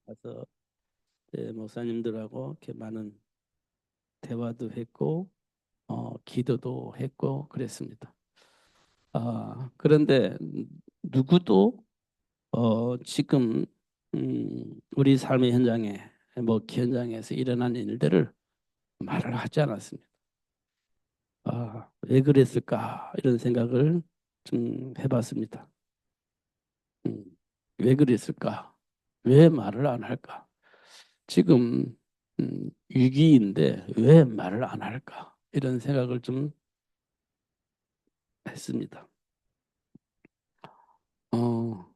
가서 목사님들하고 이렇게 많은 대화도 했고 기도도 했고 그랬습니다. 그런데 누구도 지금 우리 삶의 현장에 목회 현장에서 일어난 일들을 말을 하지 않았습니다. 왜 그랬을까 이런 생각을 좀 해봤습니다. 음, 왜 그랬을까? 왜 말을 안 할까? 지금 위기인데 왜 말을 안 할까? 이런 생각을 좀 했습니다. 어,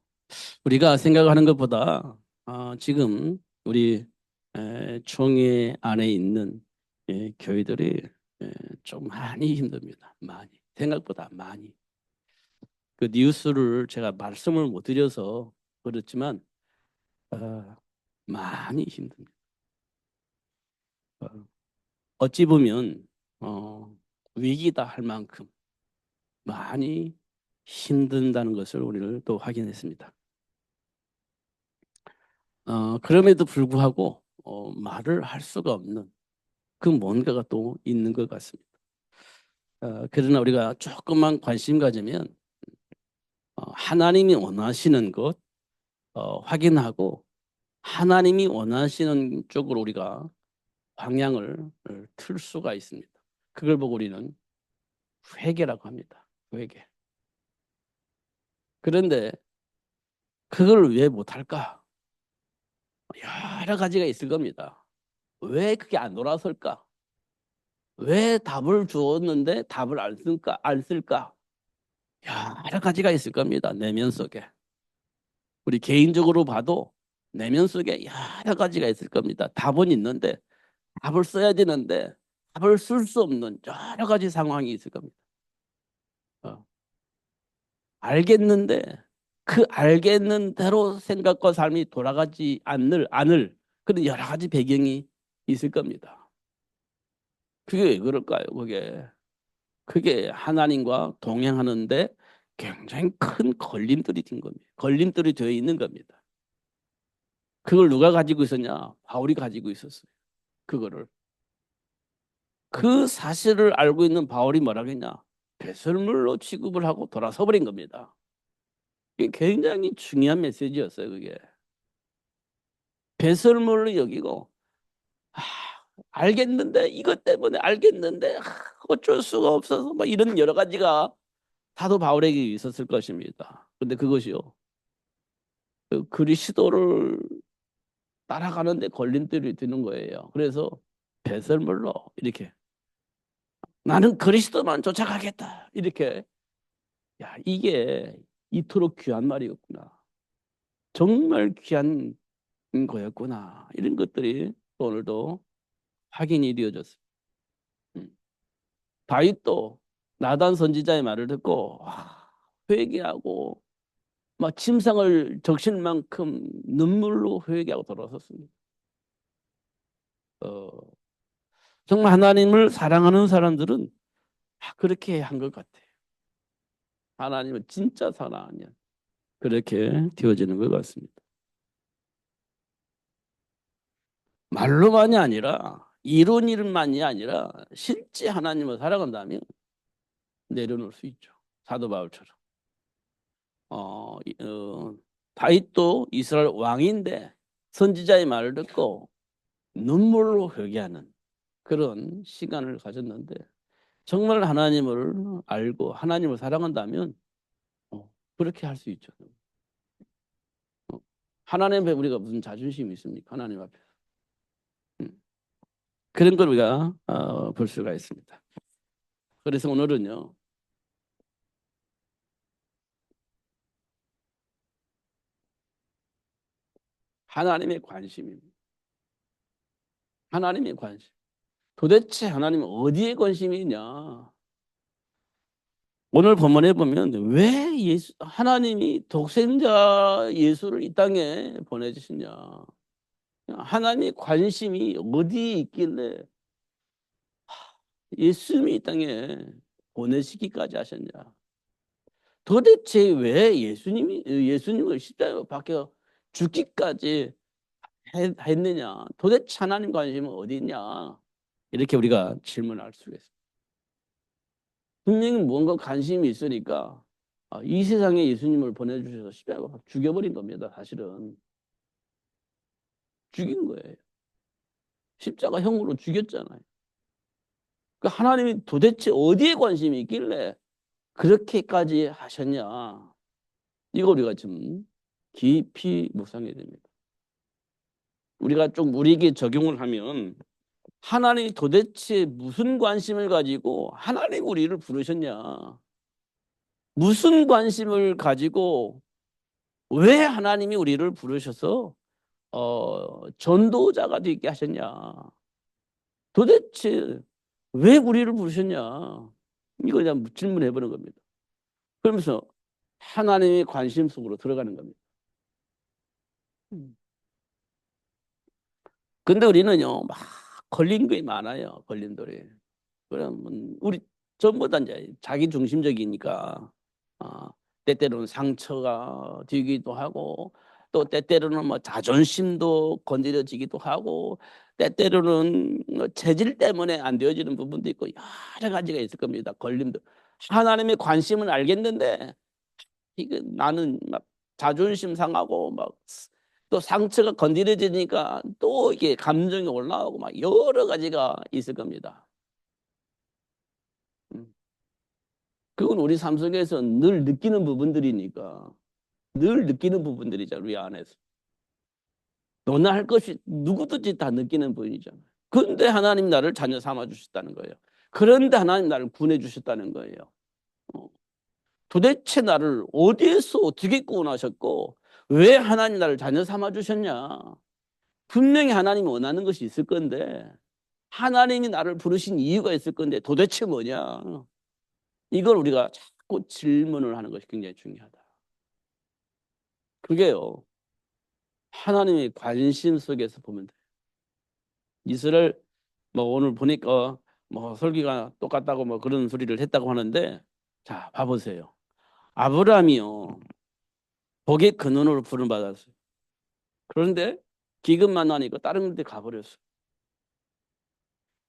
우리가 생각하는 것보다 지금 우리 총회 안에 있는 교회들이 에, 좀 많이 힘듭니다. 많이. 생각보다 많이. 그 뉴스를 제가 말씀을 못 드려서 그렇지만 어, 많이 힘듭니다. 어, 어찌 보면 어, 위기다 할 만큼 많이 힘든다는 것을 우리는 또 확인했습니다. 그럼에도 불구하고 말을 할 수가 없는 그 뭔가가 또 있는 것 같습니다. 그러나 우리가 조금만 관심 가지면 하나님이 원하시는 것 확인하고 하나님이 원하시는 쪽으로 우리가 방향을 틀 수가 있습니다. 그걸 보고 우리는 회개라고 합니다. 회개. 그런데 그걸 왜 못할까? 여러 가지가 있을 겁니다. 왜 그게 안 돌아설까? 왜 답을 주었는데 답을 안 쓸까? 안 쓸까? 여러 가지가 있을 겁니다. 내면 속에. 우리 개인적으로 봐도 내면 속에 여러 가지가 있을 겁니다. 답은 있는데 답을 써야 되는데 답을 쓸 수 없는 여러 가지 상황이 있을 겁니다. 어, 알겠는데 그 알겠는 대로 생각과 삶이 돌아가지 않을 그런 여러 가지 배경이 있을 겁니다. 그게 왜 그럴까요? 그게 하나님과 동행하는데 굉장히 큰 걸림돌이 된 겁니다. 걸림돌이 되어 있는 겁니다. 그걸 누가 가지고 있었냐? 바울이 가지고 있었어요. 그거를. 그 사실을 알고 있는 바울이 뭐라고 했냐? 배설물로 취급을 하고 돌아서 버린 겁니다. 이게 굉장히 중요한 메시지였어요, 그게. 배설물로 여기고, 아, 알겠는데, 이것 때문에 알겠는데, 어쩔 수가 없어서, 막 이런 여러 가지가 다도 바울에게 있었을 것입니다. 근데 그것이요, 그 그리스도를 따라가는데 걸림돌이 되는 거예요. 그래서 배설물로 이렇게 나는 그리스도만 쫓아가겠다. 이렇게. 야, 이게 이토록 귀한 말이었구나. 정말 귀한 거였구나. 이런 것들이 오늘도 확인이 되어졌습니다. 음. 다윗도 나단 선지자의 말을 듣고 회개하고 막 침상을 적실 만큼 눈물로 회개하고 돌아섰습니다. 어, 정말 하나님을 사랑하는 사람들은 그렇게 한 것 같아요. 하나님을 진짜 사랑하면 그렇게 되어지는 것 같습니다. 말로만이 아니라 이론 일만이 아니라 실제 하나님을 사랑한다면 내려놓을 수 있죠. 사도 바울처럼. 어, 다윗도 이스라엘 왕인데 선지자의 말을 듣고 눈물로 회개하는 그런 시간을 가졌는데 정말 하나님을 알고 하나님을 사랑한다면 그렇게 할 수 있죠. 어, 하나님 앞에 우리가 무슨 자존심이 있습니까? 하나님 앞에. 음, 그런 걸 우리가 볼 수가 있습니다. 그래서 오늘은요. 하나님의 관심입니다. 하나님의 관심. 도대체 하나님은 어디에 관심이 있냐? 오늘 본문에 보면 왜 하나님이 독생자 예수를 이 땅에 보내주시냐? 하나님의 관심이 어디에 있길래 예수님이 이 땅에 보내시기까지 하셨냐? 도대체 왜 예수님을 십자가에 박혀 죽기까지 했느냐? 도대체 하나님 관심은 어디 있냐? 이렇게 우리가 질문할 수가 있습니다. 분명히 뭔가 관심이 있으니까 이 세상에 예수님을 보내주셔서 십자가 죽여버린 겁니다. 사실은 죽인 거예요. 십자가 형으로 죽였잖아요. 그 하나님이 도대체 어디에 관심이 있길래 그렇게까지 하셨냐? 이거 우리가 좀 깊이 묵상해야 됩니다. 우리가 좀 우리에게 적용을 하면 하나님이 도대체 무슨 관심을 가지고 하나님 우리를 부르셨냐? 무슨 관심을 가지고 왜 하나님이 우리를 부르셔서 전도자가 되게 하셨냐? 도대체 왜 우리를 부르셨냐? 이거 그냥 질문해 보는 겁니다. 그러면서 하나님의 관심 속으로 들어가는 겁니다. 근데 우리는요, 막 걸린 게 많아요. 걸림돌이. 그러면 우리 전부 다 이제 자기 중심적이니까 때때로는 상처가 되기도 하고 또 때때로는 뭐 자존심도 건드려지기도 하고 때때로는 뭐 체질 때문에 안 되어지는 부분도 있고 여러 가지가 있을 겁니다. 걸림도 하나님의 관심은 알겠는데 이게 나는 막 자존심 상하고 막 또 상처가 건드려지니까 또 이게 감정이 올라오고 막 여러 가지가 있을 겁니다. 음. 그건 우리 삶 속에서 늘 느끼는 부분들이니까 늘 느끼는 부분들이잖아요. 우리 안에서. 너나 할 것이 누구든지 다 느끼는 부분이잖아요. 그런데 하나님 나를 자녀 삼아 주셨다는 거예요. 그런데 하나님 나를 구원해 주셨다는 거예요. 어. 도대체 나를 어디에서 어떻게 구원하셨고 왜 하나님 나를 자녀 삼아 주셨냐? 분명히 하나님이 원하는 것이 있을 건데 하나님이 나를 부르신 이유가 있을 건데 도대체 뭐냐? 이걸 우리가 자꾸 질문을 하는 것이 굉장히 중요하다. 그게요. 하나님의 관심 속에서 보면 돼요. 이스라엘 뭐 오늘 보니까 뭐 설교가 똑같다고 뭐 그런 소리를 했다고 하는데 자, 봐보세요. 아브라함이요. 복의 근원으로 부름받았어요. 그런데 기근만 하니까 다른 데 가버렸어요.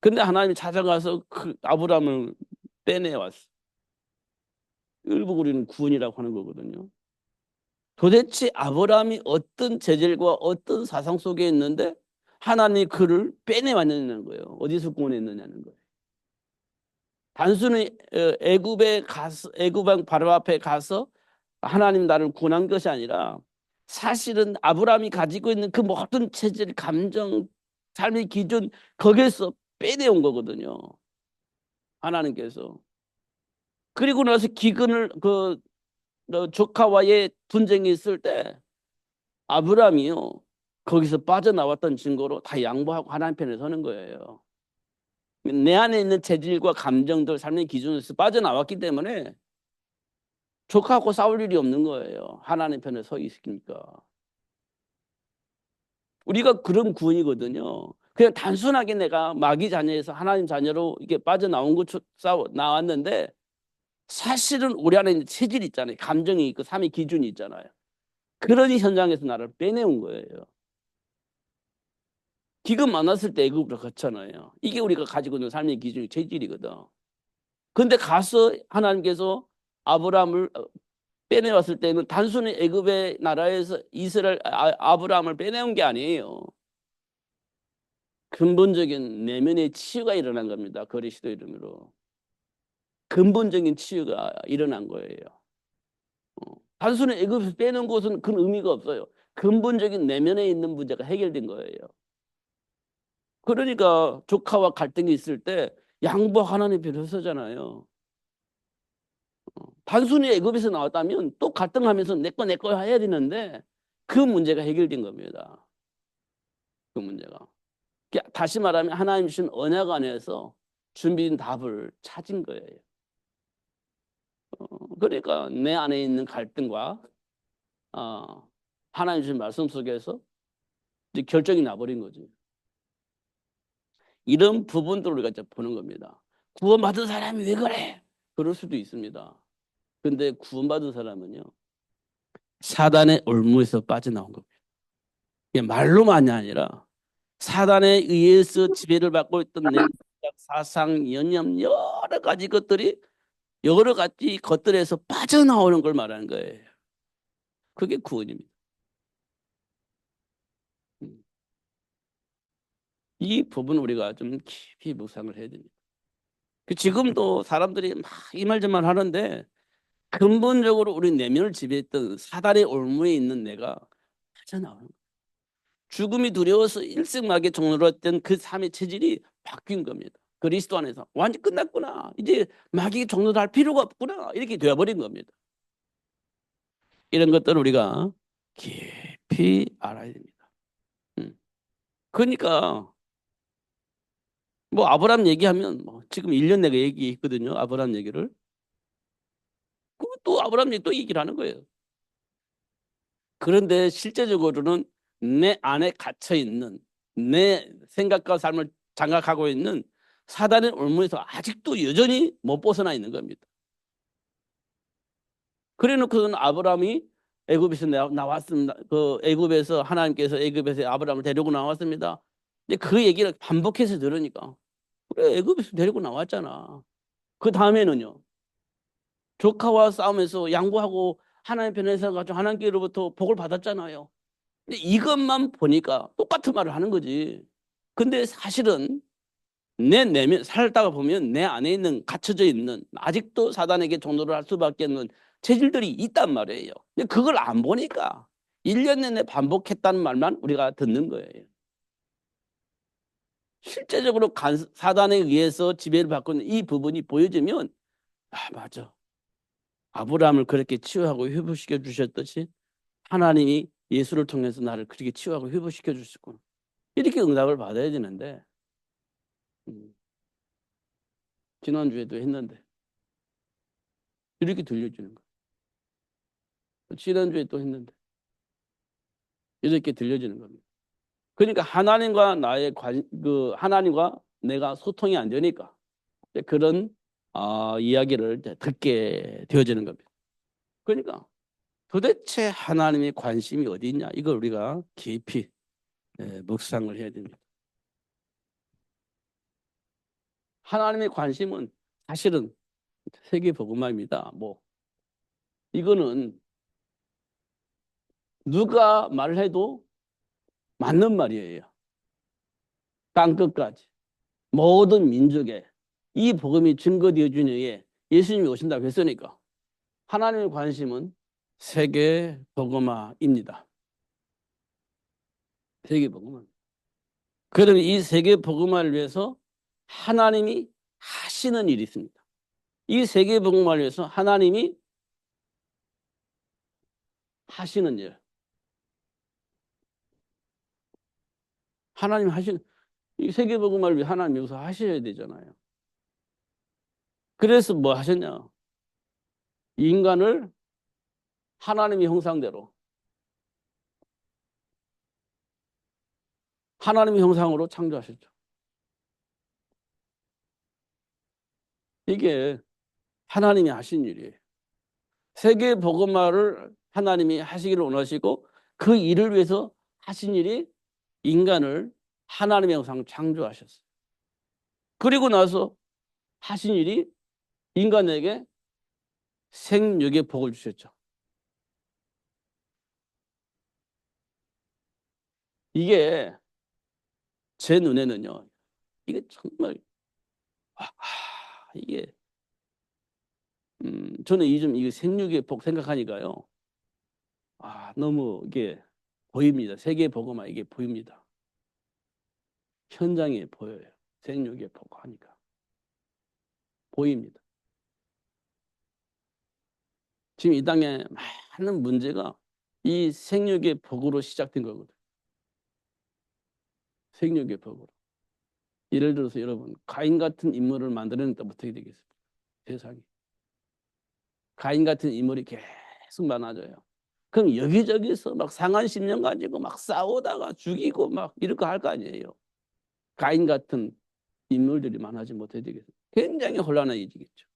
근데 하나님이 찾아가서 그 아브라함을 빼내왔어요. 일부 우리는 구원이라고 하는 거거든요. 도대체 아브라함이 어떤 재질과 어떤 사상 속에 있는데 하나님이 그를 빼내왔느냐는 거예요. 어디서 구원했느냐는 거예요. 단순히 애굽에 가서 애굽 왕 바로 앞에 가서 하나님 나를 구원한 것이 아니라 사실은 아브라함이 가지고 있는 그 모든 체질, 감정, 삶의 기준 거기에서 빼내온 거거든요. 하나님께서. 그리고 나서 기근을 조카와의 분쟁이 있을 때 아브라함이요. 거기서 빠져나왔던 증거로 다 양보하고 하나님 편에 서는 거예요. 내 안에 있는 재질과 감정들, 삶의 기준에서 빠져나왔기 때문에 조카하고 싸울 일이 없는 거예요. 하나님 편에 서 있으니까. 우리가 그런 구원이거든요. 그냥 단순하게 내가 마귀 자녀에서 하나님 자녀로 이게 빠져나온 것 나왔는데 사실은 우리 안에 있는 체질이 있잖아요. 감정이 있고 삶의 기준이 있잖아요. 그런 현장에서 나를 빼내온 거예요. 기금 많았을 때 애굽으로 갔잖아요. 이게 우리가 가지고 있는 삶의 기준이 체질이거든. 근데 가서 하나님께서 아브라함을 빼내왔을 때는 단순히 애굽의 나라에서 이스라엘 아브라함을 빼내온 게 아니에요. 근본적인 내면의 치유가 일어난 겁니다. 그리스도 이름으로. 근본적인 치유가 일어난 거예요. 단순히 애굽에서 빼는 것은 그 의미가 없어요. 근본적인 내면에 있는 문제가 해결된 거예요. 그러니까 조카와 갈등이 있을 때 양보 하나님 편에 서잖아요. 단순히 애굽에서 나왔다면 또 갈등하면서 내 거 해야 되는데 그 문제가 해결된 겁니다. 그 문제가. 다시 말하면 하나님 주신 언약 안에서 준비된 답을 찾은 거예요. 그러니까 내 안에 있는 갈등과 하나님 주신 말씀 속에서 이제 결정이 나버린 거지. 이런 부분들을 우리가 이제 보는 겁니다. 구원받은 사람이 왜 그래? 그럴 수도 있습니다. 근데 구원받은 사람은요. 사단의 올무에서 빠져나온 겁니다. 이게 말로만이 아니라 사단에 의해서 지배를 받고 있던 내 사상, 이념, 여러 가지 것들에서 빠져나오는 걸 말하는 거예요. 그게 구원입니다. 음. 이 부분 우리가 좀 깊이 묵상을 해야 됩니다. 지금도 사람들이 막 이 말 저 말 하는데 근본적으로 우리 내면을 지배했던 사단의 올무에 있는 내가 빠져나오는 거예요. 죽음이 두려워서 일승막에 종로했던 그 삶의 체질이 바뀐 겁니다. 그리스도 안에서 완전 끝났구나. 이제 마귀 종로할 필요가 없구나. 이렇게 되어버린 겁니다. 이런 것들을 우리가 깊이 알아야 됩니다. 그러니까 뭐 아브라함 얘기하면 뭐 지금 1년 내가 얘기했거든요. 아브라함 얘기를. 또 아브라함 얘기 또 얘기를 하는 거예요. 그런데 실제적으로는 내 안에 갇혀 있는 내 생각과 삶을 장악하고 있는 사단의 올무에서 아직도 여전히 못 벗어나 있는 겁니다. 그래놓고는 아브라함이 애굽에서 나왔습니다. 그 애굽에서 하나님께서 애굽에서 아브라함을 데리고 나왔습니다. 근데 그 얘기를 반복해서 들으니까 그래 애굽에서 데리고 나왔잖아. 그 다음에는요 조카와 싸우면서 양보하고 하나님 편에 서가지고 하나님께로부터 복을 받았잖아요. 근데 이것만 보니까 똑같은 말을 하는 거지. 근데 사실은 내 내면 살다가 보면 내 안에 있는 갇혀져 있는 아직도 사단에게 종노를 할 수밖에 없는 체질들이 있단 말이에요. 근데 그걸 안 보니까 1년 내내 반복했다는 말만 우리가 듣는 거예요. 실제적으로 사단에 의해서 지배를 받고 있는 이 부분이 보여지면 아 맞아. 아브라함을 그렇게 치유하고 회복시켜 주셨듯이 하나님이 예수를 통해서 나를 그렇게 치유하고 회복시켜 주셨구나. 이렇게 응답을 받아야 되는데 지난주에도 했는데 이렇게 들려주는 거예요. 지난주에 또 했는데 이렇게 들려주는 겁니다. 그러니까 하나님과 내가 소통이 안 되니까 그런 이야기를 듣게 되어지는 겁니다. 그러니까 도대체 하나님의 관심이 어디 있냐 이걸 우리가 깊이 묵상을 해야 됩니다. 하나님의 관심은 사실은 세계 복음화입니다. 뭐 이거는 누가 말을 해도 맞는 말이에요. 땅 끝까지 모든 민족에 이 복음이 증거되어 주는 에 예수님이 오신다고 했으니까 하나님의 관심은 세계 복음화입니다. 세계 복음화. 그러면 이 세계 복음화를 위해서 하나님이 하시는 일이 있습니다. 이 세계 복음화를 위해서 하나님이 하시는 일. 하나님 하시는 이 세계 복음화를 위해 하나님 여기서 하셔야 되잖아요. 그래서 뭐 하셨냐? 인간을 하나님의 형상대로 하나님의 형상으로 창조하셨죠. 이게 하나님이 하신 일이에요. 세계 복음화를 하나님이 하시기를 원하시고 그 일을 위해서 하신 일이 인간을 하나님의 형상으로 창조하셨어요. 그리고 나서 하신 일이 인간에게 생육의 복을 주셨죠. 이게 제 눈에는요. 이게 정말 이게 저는 요즘 이 생육의 복 생각하니까요. 너무 이게 보입니다. 세계 복음화 이게 보입니다. 현장에 보여요. 생육의 복 하니까 보입니다. 지금 이 땅에 많은 문제가 이 생육의 복으로 시작된 거거든요. 생육의 복으로. 예를 들어서 여러분 가인 같은 인물을 만들어냈다면 어떻게 되겠습니까? 세상에. 가인 같은 인물이 계속 많아져요. 그럼 여기저기서 막 상한 심령 가지고 막 싸우다가 죽이고 막 이렇게 할 거 아니에요. 가인 같은 인물들이 많아지면 어떻게 되겠어요? 굉장히 혼란해지겠죠.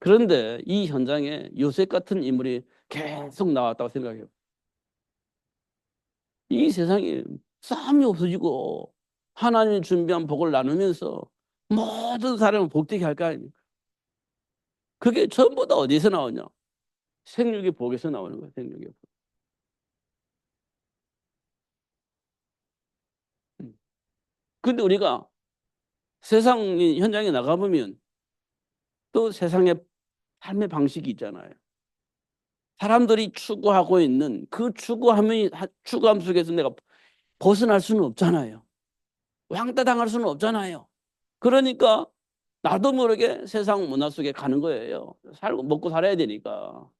그런데 이 현장에 요셉 같은 인물이 계속 나왔다고 생각해요. 이 세상에 싸움이 없어지고 하나님이 준비한 복을 나누면서 모든 사람을 복되게 할 거 아닙니까? 그게 전부 다 어디서 나오냐? 생육의 복에서 나오는 거예요. 생육의 복. 근데 우리가 세상 현장에 나가보면 또 세상의 삶의 방식이 있잖아요. 사람들이 추구하고 있는 그 추구함 속에서 내가 벗어날 수는 없잖아요. 왕따 당할 수는 없잖아요. 그러니까 나도 모르게 세상 문화 속에 가는 거예요. 살고 먹고 살아야 되니까.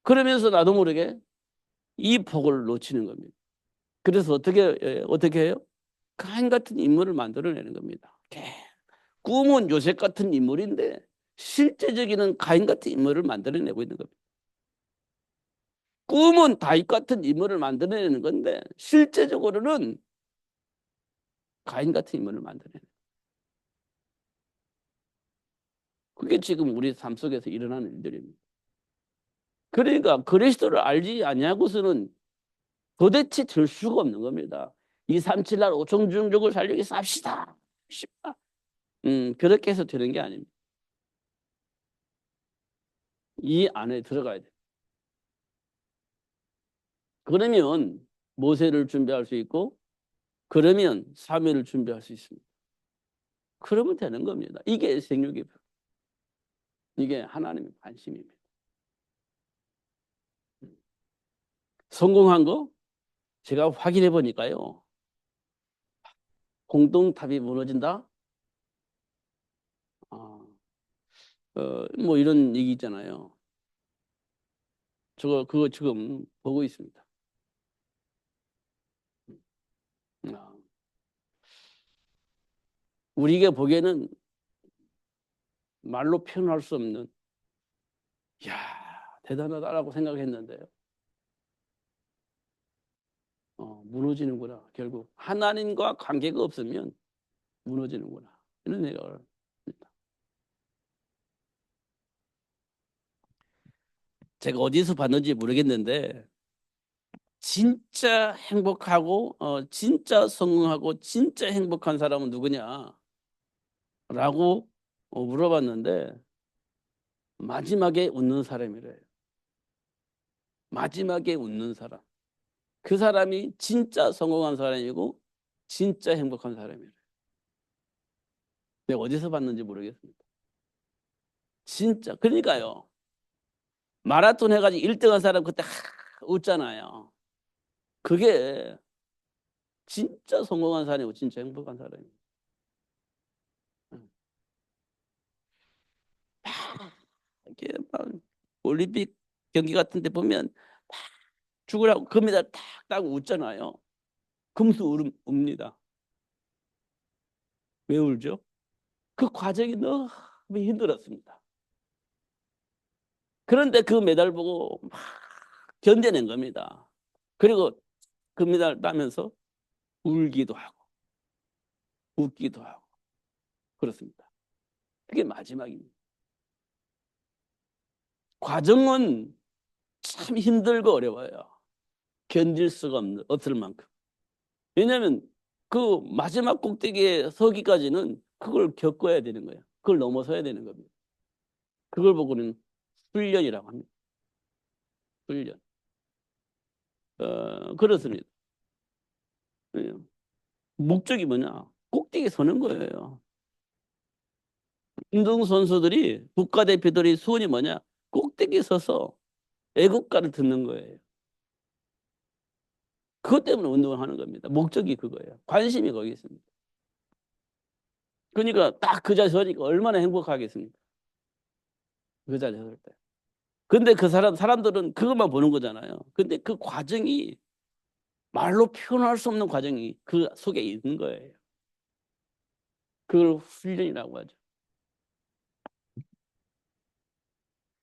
그러면서 나도 모르게 이 복을 놓치는 겁니다. 그래서 어떻게 해요? 가인 같은 인물을 만들어내는 겁니다. 꿈은 요셉 같은 인물인데 실제적인 가인 같은 인물을 만들어내고 있는 겁니다. 꿈은 다윗 같은 인물을 만들어내는 건데 실제적으로는 가인 같은 인물을 만들어내는 거예요. 그게 지금 우리 삶 속에서 일어나는 일들입니다. 그러니까 그리스도를 알지 아니하고서는 도대체 될 수가 없는 겁니다. 237날 오청중족을 살리기 위해서 합시다. 쉽다. 그렇게 해서 되는 게 아닙니다. 이 안에 들어가야 돼요. 그러면 모세를 준비할 수 있고 그러면 사무엘을 준비할 수 있습니다. 그러면 되는 겁니다. 이게 생육의 표. 이게 하나님의 관심입니다. 성공한 거 제가 확인해 보니까요. 공동탑이 무너진다? 아, 뭐 이런 얘기 있잖아요. 그거 지금 보고 있습니다. 아, 우리가 보기에는 말로 표현할 수 없는, 이야, 대단하다라고 생각했는데요. 무너지는구나. 결국 하나님과 관계가 없으면 무너지는구나. 이런 생각을 합니다. 제가 어디서 봤는지 모르겠는데 진짜 행복하고 진짜 성공하고 진짜 행복한 사람은 누구냐라고 물어봤는데 마지막에 웃는 사람이래요. 마지막에 웃는 사람. 그 사람이 진짜 성공한 사람이고 진짜 행복한 사람이래요. 내가 어디서 봤는지 모르겠습니다. 진짜 그러니까요. 마라톤 해가지고 1등한 사람 그때 웃잖아요. 그게 진짜 성공한 사람이고 진짜 행복한 사람이에요. 이렇게 막 올림픽 경기 같은 데 보면 막 죽으라고 금메달 탁 따고 웃잖아요. 금수 웁니다. 왜 울죠? 그 과정이 너무 힘들었습니다. 그런데 그 메달 보고 막 견뎌낸 겁니다. 그리고 금메달 따면서 울기도 하고 웃기도 하고 그렇습니다. 그게 마지막입니다. 과정은 참 힘들고 어려워요. 견딜 수가 없을 만큼. 왜냐하면 그 마지막 꼭대기에 서기까지는 그걸 겪어야 되는 거예요. 그걸 넘어서야 되는 겁니다. 그걸 보고는 훈련이라고 합니다. 훈련. 그렇습니다. 예. 목적이 뭐냐? 꼭대기에 서는 거예요. 운동선수들이 국가대표들이 소원이 뭐냐? 꼭대기에 서서 애국가를 듣는 거예요. 그것 때문에 운동을 하는 겁니다. 목적이 그거예요. 관심이 거기 있습니다. 그러니까 딱 그 자리에 서니까 얼마나 행복하겠습니까? 그 자리에 설 때. 근데 사람들은 그것만 보는 거잖아요. 근데 그 과정이 말로 표현할 수 없는 과정이 그 속에 있는 거예요. 그걸 훈련이라고 하죠.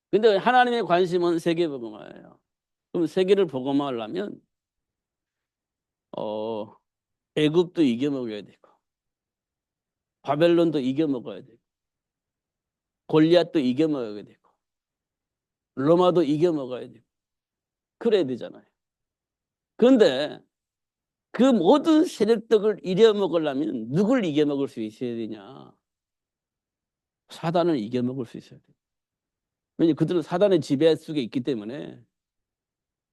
근데 하나님의 관심은 세계복음화예요. 그럼 세계를 복음화하려면 어, 애굽도 이겨먹어야 되고 바벨론도 이겨먹어야 되고 골리앗도 이겨먹어야 되고 로마도 이겨먹어야 되고 그래야 되잖아요. 그런데 그 모든 세력들을 이겨먹으려면 누굴 이겨먹을 수 있어야 되냐? 사단을 이겨먹을 수 있어야 돼. 왜냐하면 그들은 사단의 지배 속에 있기 때문에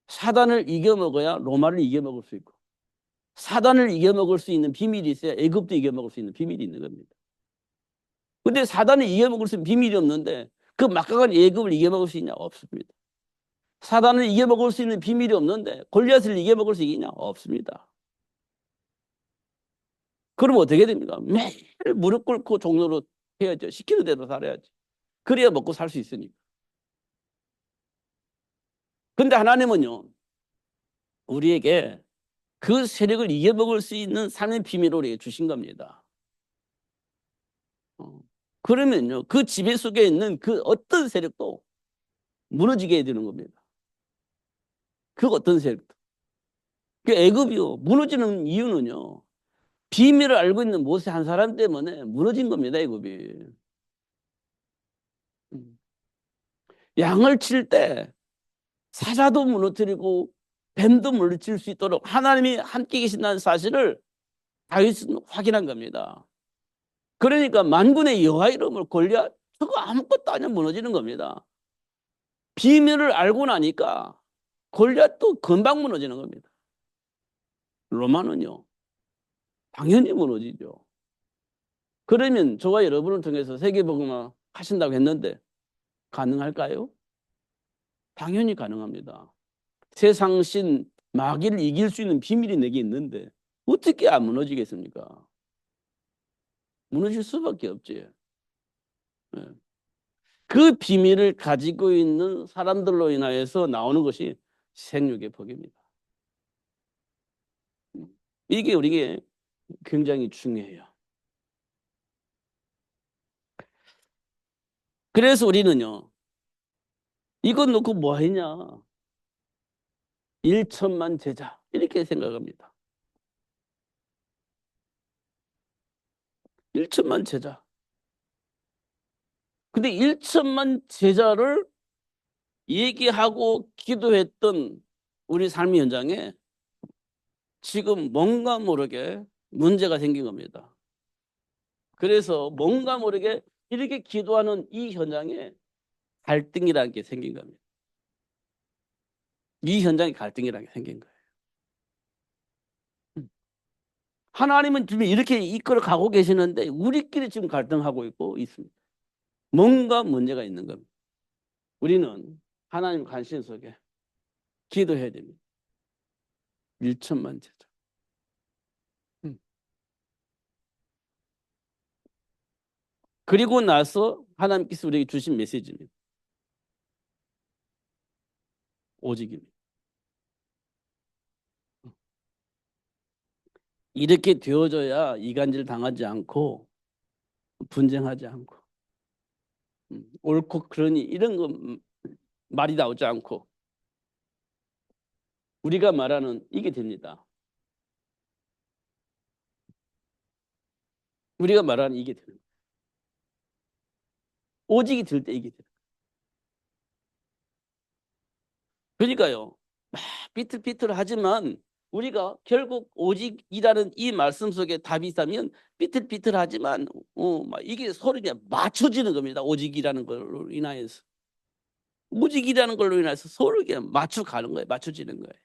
사단을 이겨먹어야 로마를 이겨먹을 수 있고 사단을 이겨먹을 수 있는 비밀이 있어야 애굽도 이겨먹을 수 있는 비밀이 있는 겁니다. 근데 사단을 이겨먹을 수 있는 비밀이 없는데 그 막강한 애굽을 이겨먹을 수 있냐? 없습니다. 사단을 이겨먹을 수 있는 비밀이 없는데 골리앗을 이겨먹을 수 있냐? 없습니다. 그럼 어떻게 됩니까? 매일 무릎 꿇고 종로로 해야죠. 시키는 대로 살아야지. 그래야 먹고 살 수 있으니까. 근데 하나님은요, 우리에게 그 세력을 이겨먹을 수 있는 삶의 비밀을 우리에게 주신 겁니다. 그러면요, 그 지배 속에 있는 그 어떤 세력도 무너지게 해야 되는 겁니다. 그 어떤 세력도. 그 애굽이요, 무너지는 이유는요, 비밀을 알고 있는 모세 한 사람 때문에 무너진 겁니다, 애굽이. 양을 칠 때 사자도 무너뜨리고 뱀도 물리칠 수 있도록 하나님이 함께 계신다는 사실을 다윗은 확인한 겁니다. 그러니까 만군의 여호와 이름을 골리앗 저거 아무것도 아니야 무너지는 겁니다. 비밀을 알고 나니까 골리앗도 금방 무너지는 겁니다. 로마는요 당연히 무너지죠. 그러면 저와 여러분을 통해서 세계복음화 하신다고 했는데 가능할까요? 당연히 가능합니다. 세상신 마귀를 이길 수 있는 비밀이 내게 있는데 어떻게 안 무너지겠습니까? 무너질 수밖에 없지. 네. 그 비밀을 가지고 있는 사람들로 인하여서 나오는 것이 생육의 복입니다. 이게 우리에게 굉장히 중요해요. 그래서 우리는요, 이것 놓고 뭐 했냐? 1천만 제자. 이렇게 생각합니다. 1천만 제자. 근데 1천만 제자를 얘기하고 기도했던 우리 삶의 현장에 지금 뭔가 모르게 문제가 생긴 겁니다. 그래서 뭔가 모르게 이렇게 기도하는 이 현장에 갈등이라는 게 생긴 겁니다. 이 현장에 갈등이라는 게 생긴 거예요. 하나님은 지금 이렇게 이끌어 가고 계시는데 우리끼리 지금 갈등하고 있습니다. 뭔가 문제가 있는 겁니다. 우리는 하나님 관심 속에 기도해야 됩니다. 1천만 제자. 그리고 나서 하나님께서 우리에게 주신 메시지입니다. 오직입니다. 이렇게 되어져야 이간질 당하지 않고 분쟁하지 않고 옳고 그러니 이런 거 말이 나오지 않고 우리가 말하는 이게 됩니다. 우리가 말하는 이게 됩니다. 오직이 들 때 이게 돼요. 그러니까요. 막 삐뚤삐뚤하지만 우리가 결국 오직이라는 이 말씀 속에 답이 있다면 삐뚤삐뚤하지만 막 이게 서로 그냥 맞춰지는 겁니다. 오직이라는 걸로 인하여서. 오직이라는 걸로 인해서 서로 그냥 맞춰가는 거예요. 맞춰지는 거예요.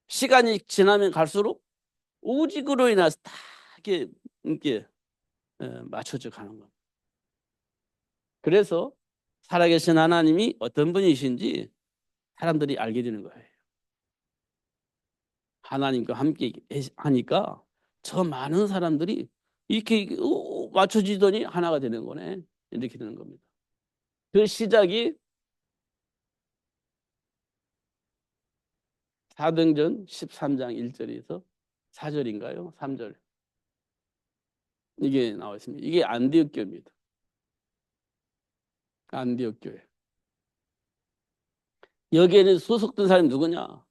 시간이 지나면 갈수록 오직으로 인해서 다 이렇게 맞춰져 가는 겁니다. 그래서 살아계신 하나님이 어떤 분이신지 사람들이 알게 되는 거예요. 하나님과 함께 하니까 저 많은 사람들이 이렇게 맞춰지더니 하나가 되는 거네. 이렇게 되는 겁니다. 그 시작이 사도행전 13장 1절에서 4절인가요? 3절. 이게 나와 있습니다. 이게 안디옥 교회입니다. 안디옥 교회. 여기에는 소속된 사람이 누구냐?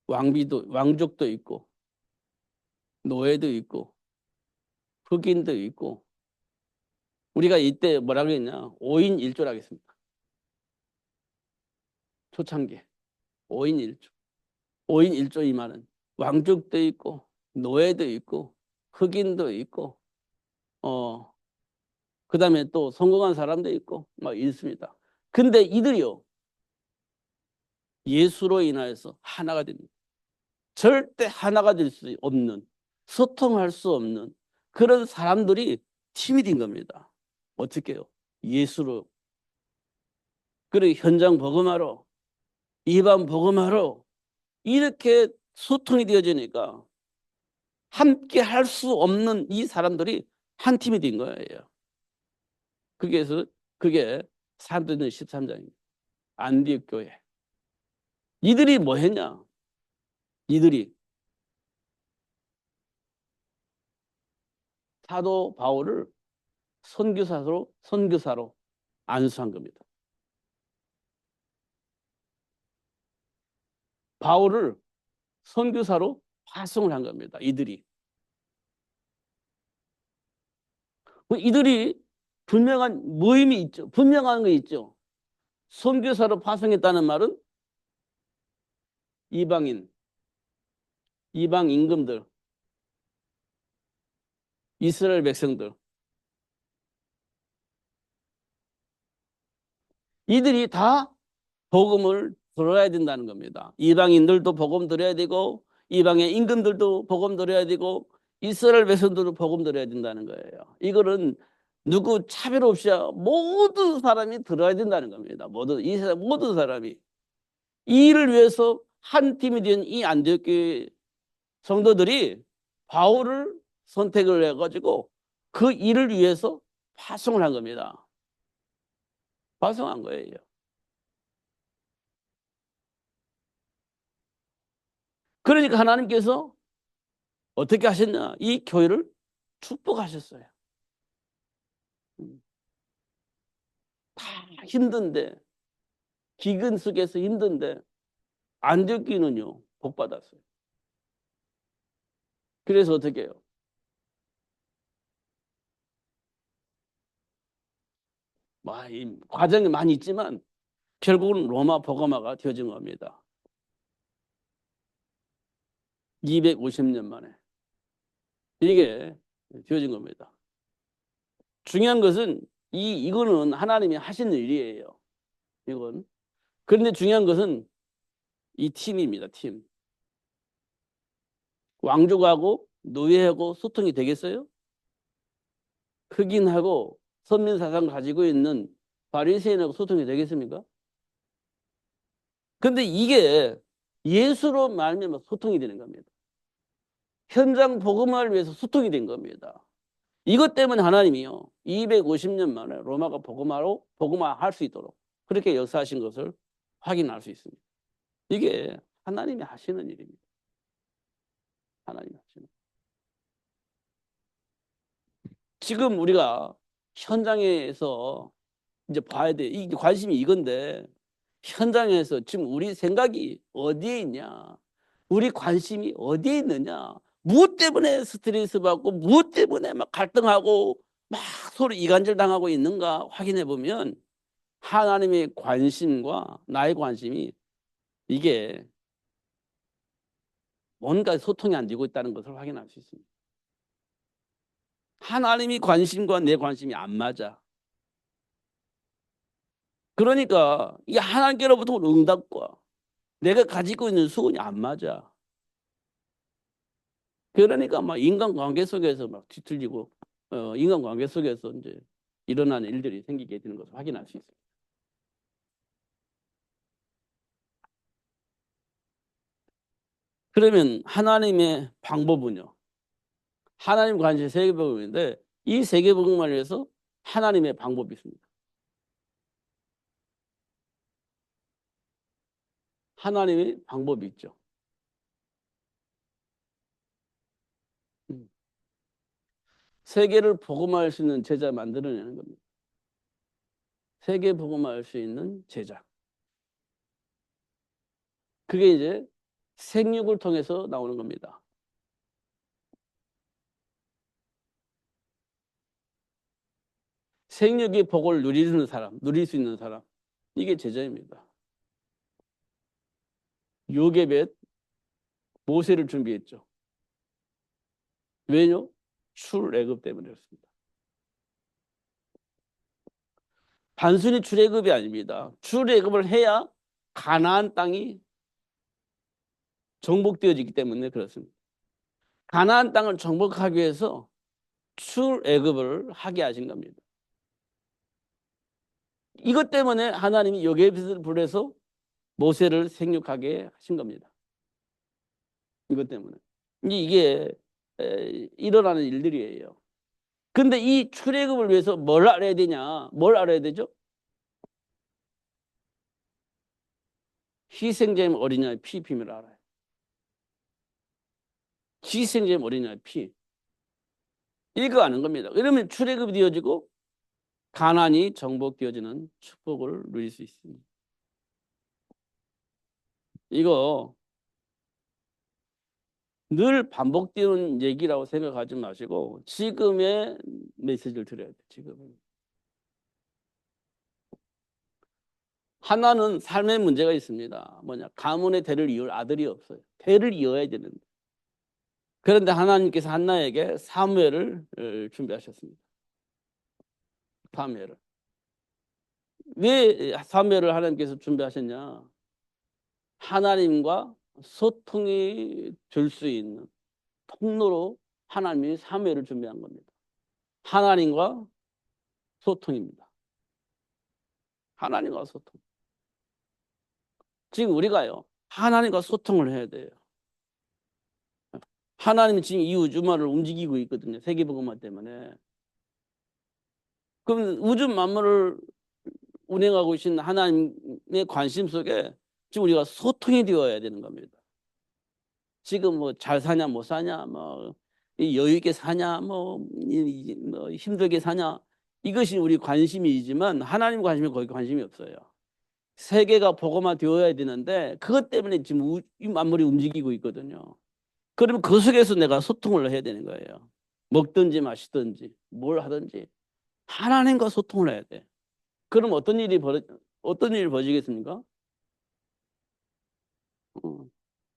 왕족도 있고 노예도 있고 흑인도 있고 우리가 이때 뭐라고 했냐? 5인 1조라고 했습니다. 초창기 5인 1조. 5인 1조 이만은 왕족도 있고 노예도 있고 흑인도 있고 그다음에 또 성공한 사람도 있고 막 있습니다. 근데 이들이요 예수로 인하여서 하나가 됩니다. 절대 하나가 될 수 없는 소통할 수 없는 그런 사람들이 팀이 된 겁니다. 어떻게요? 예수로 그리고 현장 복음하러 이방 복음하러 이렇게 소통이 되어지니까 함께 할 수 없는 이 사람들이 한 팀이 된 거예요. 그게 사도행전 13장입니다. 안디옥 교회. 이들이 뭐 했냐? 이들이 사도 바울을 선교사로 안수한 겁니다. 바울을 선교사로 파송을 한 겁니다. 이들이 분명한 모임이 있죠. 분명한 거 있죠. 선교사로 파송했다는 말은 이방인, 이방 임금들, 이스라엘 백성들 이들이 다 복음을 들어야 된다는 겁니다. 이방인들도 복음 들어야 되고 이방의 임금들도 복음 들어야 되고 이스라엘 백성들도 복음 들어야 된다는 거예요. 이거는 누구 차별 없이 모든 사람이 들어야 된다는 겁니다. 이 세상 모든 사람이 이 일을 위해서 한 팀이 된 이 안디옥 교회 성도들이 바울을 선택을 해가지고 그 일을 위해서 파송을 한 겁니다. 파송한 거예요. 그러니까 하나님께서 어떻게 하셨냐? 이 교회를 축복하셨어요. 다 힘든데, 기근 속에서 힘든데, 안 듣기는요, 복 받았어요. 그래서 어떻게 해요? 과정이 많이 있지만, 결국은 로마 복음화가 되어진 겁니다. 250년 만에. 이게 되어진 겁니다. 중요한 것은, 이거는 하나님이 하신 일이에요. 이건. 그런데 중요한 것은 이 팀입니다, 팀. 왕족하고 노예하고 소통이 되겠어요? 흑인하고 선민 사상 가지고 있는 바리새인하고 소통이 되겠습니까? 근데 이게 예수로 말미암아 소통이 되는 겁니다. 현장 복음화를 위해서 소통이 된 겁니다. 이것 때문에 하나님이요 250년 만에 로마가 복음화할 수 있도록 그렇게 역사하신 것을 확인할 수 있습니다. 이게 하나님이 하시는 일입니다. 하나님이 하시는. 지금 우리가 현장에서 이제 봐야 돼. 이 관심이 이건데 현장에서 지금 우리 생각이 어디에 있냐? 우리 관심이 어디에 있느냐? 무엇 때문에 스트레스 받고 무엇 때문에 막 갈등하고 막 서로 이간질 당하고 있는가 확인해 보면 하나님의 관심과 나의 관심이 이게 뭔가 소통이 안 되고 있다는 것을 확인할 수 있습니다. 하나님이 관심과 내 관심이 안 맞아. 그러니까 이 하나님께로부터 온 응답과 내가 가지고 있는 수준이 안 맞아. 그러니까 막 인간관계 속에서 막 뒤틀리고 인간관계 속에서 이제 일어나는 일들이 생기게 되는 것을 확인할 수 있어요. 그러면 하나님의 방법은요. 하나님 관심 세계복음인데 이 세계복음을 위해서 하나님의 방법이 있습니다. 하나님의 방법이 있죠. 세계를 복음화할 수 있는 제자 만들어내는 겁니다. 세계 복음화할 수 있는 제자. 그게 이제 생육을 통해서 나오는 겁니다. 생육의 복을 누릴 수 있는 사람. 이게 제자입니다. 요게벳, 모세를 준비했죠. 왜요? 출애굽 때문에 그렇습니다. 단순히 출애굽이 아닙니다. 출애굽을 해야 가나안 땅이 정복되어지기 때문에 그렇습니다. 가나안 땅을 정복하기 위해서 출애굽을 하게 하신 겁니다. 이것 때문에 하나님이 여깄을 불러서 모세를 생육하게 하신 겁니다. 이것 때문에. 이게 일어나는 일들이에요. 근데 이 출애굽을 위해서 뭘 알아야 되냐? 뭘 알아야 되죠? 희생제물 어린양의 피 비밀을 알아요. 희생제물 어린양의 피. 이거 아는 겁니다. 그러면 출애굽이 되어지고 가나안이 정복되어지는 축복을 누릴 수 있습니다. 이거 늘 반복되는 얘기라고 생각하지 마시고 지금의 메시지를 들어야 돼요. 지금은. 하나는 삶의 문제가 있습니다. 뭐냐? 가문의 대를 이을 아들이 없어요. 대를 이어야 되는데. 그런데 하나님께서 한나에게 사무엘을 준비하셨습니다. 사무엘을. 왜 사무엘을 하나님께서 준비하셨냐? 하나님과 소통이 될 수 있는 통로로 하나님이 사무엘을 준비한 겁니다. 하나님과 소통입니다. 하나님과 소통. 지금 우리가요, 하나님과 소통을 해야 돼요. 하나님이 지금 이 우주만을 움직이고 있거든요. 세계복음화 때문에. 그럼 우주 만물을 운행하고 계신 하나님의 관심 속에 지금 우리가 소통이 되어야 되는 겁니다. 지금 뭐 잘 사냐 못 사냐 뭐 여유 있게 사냐 뭐 힘들게 사냐 이것이 우리 관심이지만 하나님 관심이 거기 관심이 없어요. 세계가 복음화 되어야 되는데 그것 때문에 지금 이 만물이 움직이고 있거든요. 그러면 그 속에서 내가 소통을 해야 되는 거예요. 먹든지 마시든지 뭘 하든지 하나님과 소통을 해야 돼. 그럼 어떤 일이 벌어지겠습니까?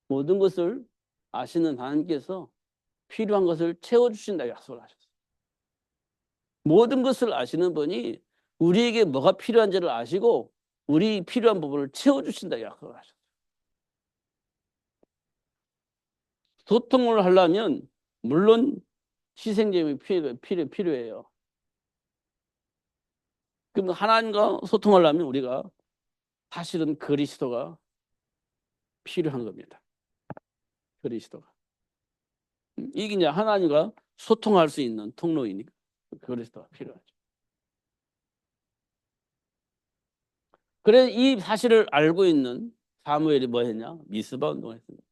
모든 것을 아시는 하나님께서 필요한 것을 채워주신다 약속을 하셨어요. 모든 것을 아시는 분이 우리에게 뭐가 필요한지를 아시고 우리 필요한 부분을 채워주신다 약속을 하셨어요. 소통을 하려면 물론 희생제물이 필요해요. 그럼 하나님과 소통하려면 우리가 사실은 그리스도가 필요한 겁니다. 그리스도가. 이게 이제 하나님과 소통할 수 있는 통로이니까 그리스도가 필요하죠. 그래 이 사실을 알고 있는 사무엘이 뭐 했냐? 미스바 운동을 했습니다.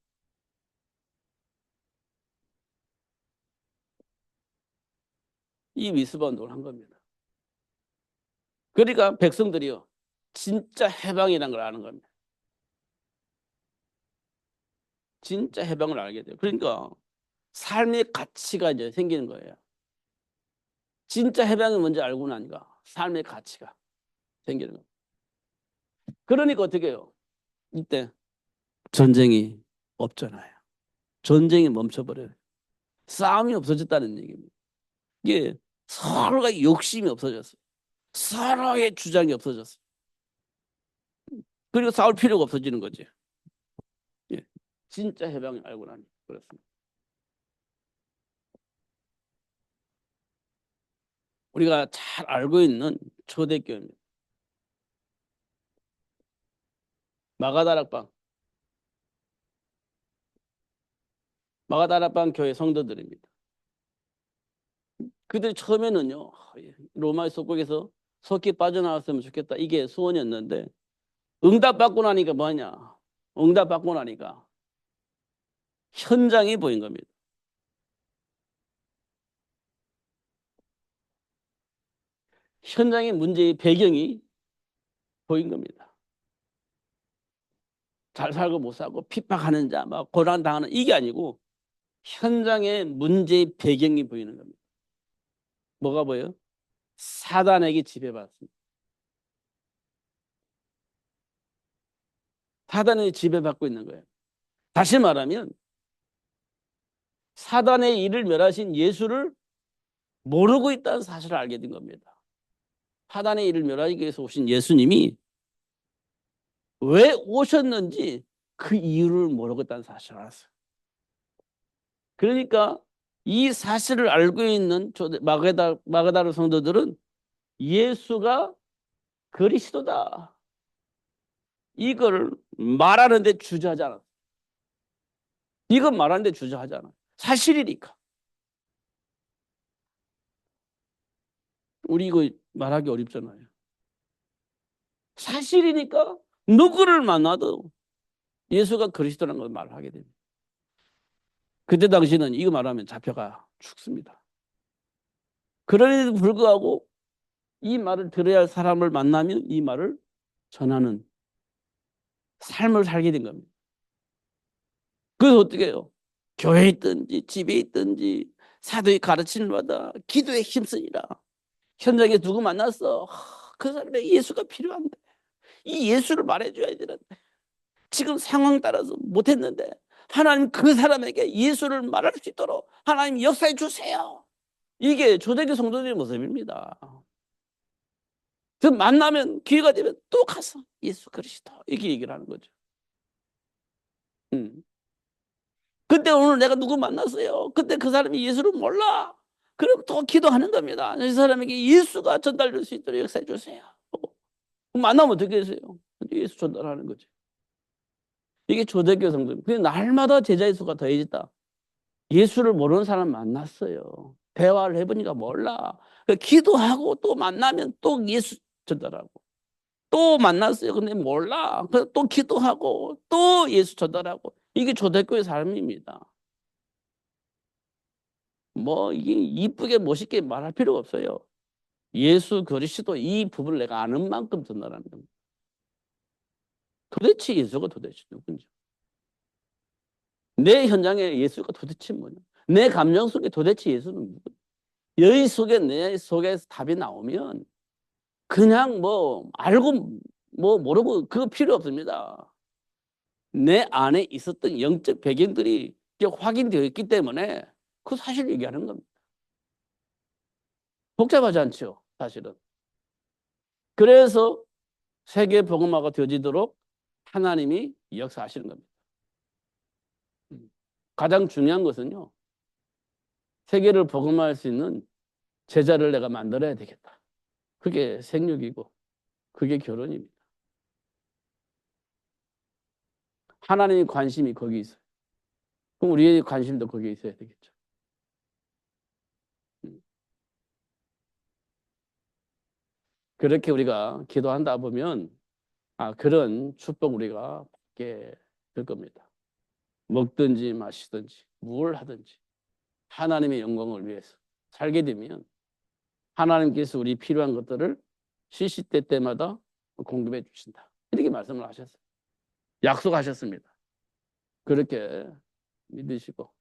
이 미스바 운동을 한 겁니다. 그러니까 백성들이요. 진짜 해방이라는 걸 아는 겁니다. 진짜 해방을 알게 돼요. 그러니까 삶의 가치가 이제 생기는 거예요. 진짜 해방이 뭔지 알고 나니까 삶의 가치가 생기는 거예요. 그러니까 어떻게 해요? 이때 전쟁이 없잖아요. 전쟁이 멈춰버려요. 싸움이 없어졌다는 얘기입니다. 이게 서로가 욕심이 없어졌어요. 서로의 주장이 없어졌어요. 그리고 싸울 필요가 없어지는 거지. 예. 진짜 해방을 알고 나니 그렇습니다. 우리가 잘 알고 있는 초대교회입니다. 마가다락방. 마가다락방 교회 성도들입니다. 그들이 처음에는요. 로마의 속국에서 속히 빠져나왔으면 좋겠다. 이게 소원이었는데 응답받고 나니까 뭐냐. 응답받고 나니까 현장이 보인 겁니다. 현장의 문제의 배경이 보인 겁니다. 잘 살고 못 살고 핍박하는 자, 막 고난당하는 이게 아니고 현장의 문제의 배경이 보이는 겁니다. 뭐가 보여요? 사단에게 지배받습니다. 사단에 지배받고 있는 거예요. 다시 말하면 사단의 일을 멸하신 예수를 모르고 있다는 사실을 알게 된 겁니다. 사단의 일을 멸하기 위해서 오신 예수님이 왜 오셨는지 그 이유를 모르고 있다는 사실을 알았어요. 그러니까 이 사실을 알고 있는 마가다르 성도들은 예수가 그리스도다, 이걸 말하는데 주저하지 않아. 이건 말하는데 주저하지 않아. 사실이니까. 우리 이거 말하기 어렵잖아요. 사실이니까 누구를 만나도 예수가 그리스도라는 걸 말하게 됩니다. 그때 당시는 이거 말하면 잡혀가 죽습니다. 그럼에도 불구하고 이 말을 들어야 할 사람을 만나면 이 말을 전하는 삶을 살게 된 겁니다. 그래서 어떻게 해요? 교회에 있든지 집에 있든지 사도의 가르침을 받아 기도에 힘쓰니라. 현장에 누구 만났어? 그 사람에게 예수가 필요한데 이 예수를 말해줘야 되는데 지금 상황 따라서 못했는데 하나님 그 사람에게 예수를 말할 수 있도록 하나님 역사해 주세요. 이게 초대교 성도들의 모습입니다. 그 만나면 기회가 되면 또 가서 예수 그리스도 이렇게 얘기를 하는 거죠. 근데 오늘 내가 누구 만났어요. 근데 그 사람이 예수를 몰라. 그럼 또 기도하는 겁니다. 이 사람에게 예수가 전달될 수 있도록 역사해 주세요. 만나면 어떻게 되세요? 예수 전달하는 거죠. 이게 초대교 성도입니다. 근데 날마다 제자의 수가 더해졌다. 예수를 모르는 사람 만났어요. 대화를 해보니까 몰라. 기도하고 또 만나면 또 예수 전달하고. 또 만났어요. 근데 몰라. 또 기도하고 또 예수 전달하고. 이게 초대교회 삶입니다. 뭐 이게 이쁘게 멋있게 말할 필요가 없어요. 예수 그리스도 이 부분을 내가 아는 만큼 전달하는 겁니다. 도대체 예수가 도대체 누군지. 내 현장에 예수가 도대체 뭐냐. 내 감정 속에 도대체 예수는 누구냐. 여기 속에 내 속에서 답이 나오면 그냥 뭐 알고 뭐 모르고 그거 필요 없습니다. 내 안에 있었던 영적 배경들이 확인되어 있기 때문에 그 사실 얘기하는 겁니다. 복잡하지 않죠, 사실은. 그래서 세계 복음화가 되어지도록 하나님이 역사하시는 겁니다. 가장 중요한 것은요, 세계를 복음화할 수 있는 제자를 내가 만들어야 되겠다. 그게 생육이고 그게 결혼입니다. 하나님의 관심이 거기 있어요. 그럼 우리의 관심도 거기에 있어야 되겠죠. 그렇게 우리가 기도한다 보면 그런 축복 우리가 받게 될 겁니다. 먹든지 마시든지 뭘 하든지 하나님의 영광을 위해서 살게 되면 하나님께서 우리 필요한 것들을 시시때때마다 공급해 주신다. 이렇게 말씀을 하셨어요. 약속하셨습니다. 그렇게 믿으시고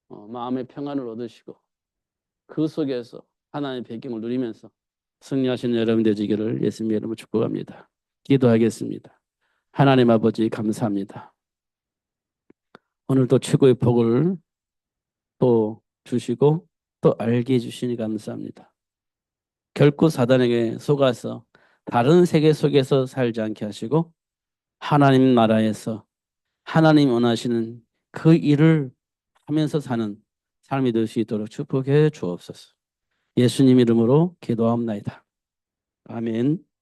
마음의 평안을 얻으시고 그 속에서 하나님의 배경을 누리면서 승리하시는 여러분 되시기를 예수님의 이름으로 축복합니다. 기도하겠습니다. 하나님 아버지 감사합니다. 오늘도 최고의 복을 또 주시고 또 알게 해주시니 감사합니다. 결코 사단에게 속아서 다른 세계 속에서 살지 않게 하시고 하나님 나라에서 하나님 원하시는 그 일을 하면서 사는 삶이 될 수 있도록 축복해 주옵소서. 예수님 이름으로 기도합니다. 아멘.